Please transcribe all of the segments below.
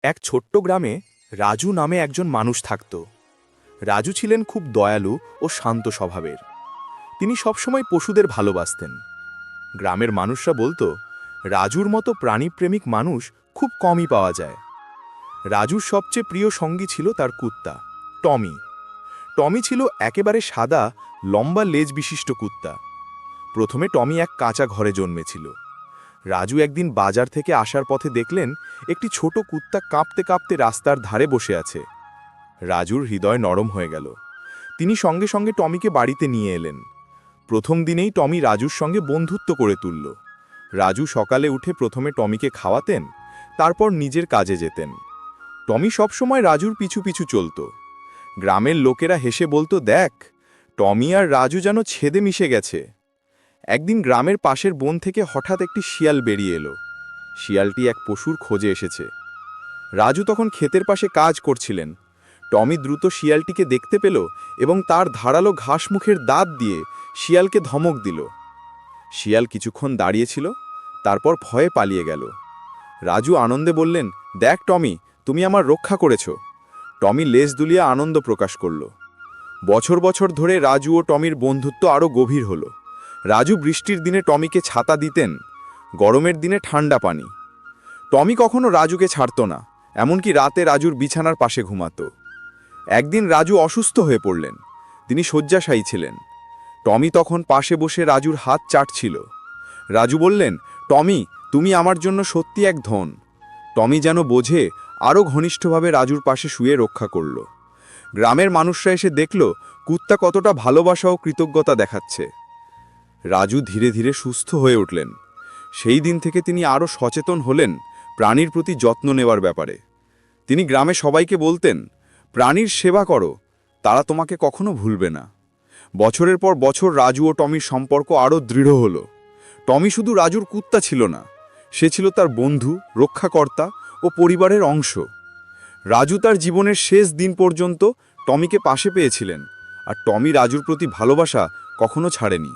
এক ছোট্ট গ্রামে রাজু নামে একজন মানুষ থাকত। রাজু ছিলেন খুব দয়ালু ও শান্ত স্বভাবের। তিনি সবসময় পশুদের ভালোবাসতেন। গ্রামের মানুষরা বলতো, রাজুর মতো প্রাণীপ্রেমিক মানুষ খুব কমই পাওয়া যায়। রাজুর সবচেয়ে প্রিয় সঙ্গী ছিল তার কুত্তা টমি। টমি ছিল একেবারে সাদা, লম্বা লেজ বিশিষ্ট কুত্তা। প্রথমে টমি এক কাঁচা ঘরে জন্মেছিল। রাজু একদিন বাজার থেকে আসার পথে দেখলেন একটি ছোট কুত্তা কাঁপতে কাঁপতে রাস্তার ধারে বসে আছে। রাজুর হৃদয় নরম হয়ে গেল। তিনি সঙ্গে সঙ্গে টমিকে বাড়িতে নিয়ে এলেন। প্রথম দিনেই টমি রাজুর সঙ্গে বন্ধুত্ব করে তুলল। রাজু সকালে উঠে প্রথমে টমিকে খাওয়াতেন, তারপর নিজের কাজে যেতেন। টমি সবসময় রাজুর পিছু পিছু চলত। গ্রামের লোকেরা হেসে বলতো, দেখ, টমি আর রাজু যেন ছেদে মিশে গেছে। একদিন গ্রামের পাশের বন থেকে হঠাৎ একটি শিয়াল বেরিয়ে এলো। শিয়ালটি এক পশুর খোঁজে এসেছে। রাজু তখন ক্ষেতের পাশে কাজ করছিলেন। টমি দ্রুত শিয়ালটিকে দেখতে পেল এবং তার ধারালো ঘাসমুখের দাঁত দিয়ে শিয়ালকে ধমক দিল। শিয়াল কিছুক্ষণ দাঁড়িয়েছিল, তারপর ভয়ে পালিয়ে গেল। রাজু আনন্দে বললেন, দেখ টমি, তুমি আমার রক্ষা করেছ। টমি লেজ দুলিয়ে আনন্দ প্রকাশ করল। বছর বছর ধরে রাজু ও টমির বন্ধুত্ব আরও গভীর হলো। রাজু বৃষ্টির দিনে টমিকে ছাতা দিতেন, গরমের দিনে ঠান্ডা পানি। টমি কখনো রাজুকে ছাড়ত না, এমনকি রাতে রাজুর বিছানার পাশে ঘুমাত। একদিন রাজু অসুস্থ হয়ে পড়লেন। তিনি শয্যাশায়ী ছিলেন। টমি তখন পাশে বসে রাজুর হাত চাটছিল। রাজু বললেন, টমি, তুমি আমার জন্য সত্যি এক ধন। টমি যেন বোঝে, আরও ঘনিষ্ঠভাবে রাজুর পাশে শুয়ে রক্ষা করল। গ্রামের মানুষরা এসে দেখল কুত্তা কতটা ভালোবাসা ও কৃতজ্ঞতা দেখাচ্ছে। রাজু ধীরে ধীরে সুস্থ হয়ে উঠলেন। সেই দিন থেকে তিনি আরও সচেতন হলেন প্রাণীর প্রতি যত্ন নেওয়ার ব্যাপারে। তিনি গ্রামে সবাইকে বলতেন, প্রাণীর সেবা করো, তারা তোমাকে কখনো ভুলবে না। বছরের পর বছর রাজু ও টমির সম্পর্ক আরও দৃঢ় হলো। টমি শুধু রাজুর কুত্তা ছিল না, সে ছিল তার বন্ধু, রক্ষাকর্তা ও পরিবারের অংশ। রাজু তার জীবনের শেষ দিন পর্যন্ত টমিকে পাশে পেয়েছিলেন, আর টমি রাজুর প্রতি ভালোবাসা কখনো ছাড়েনি।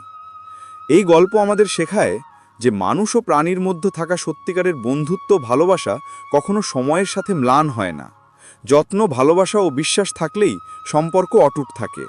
এই গল্প আমাদের শেখায় যে মানুষ ও প্রাণীর মধ্যে থাকা সত্যিকারের বন্ধুত্ব, ভালোবাসা কখনো সময়ের সাথে ম্লান হয় না। যত্ন, ভালোবাসা ও বিশ্বাস থাকলেই সম্পর্ক অটুট থাকে।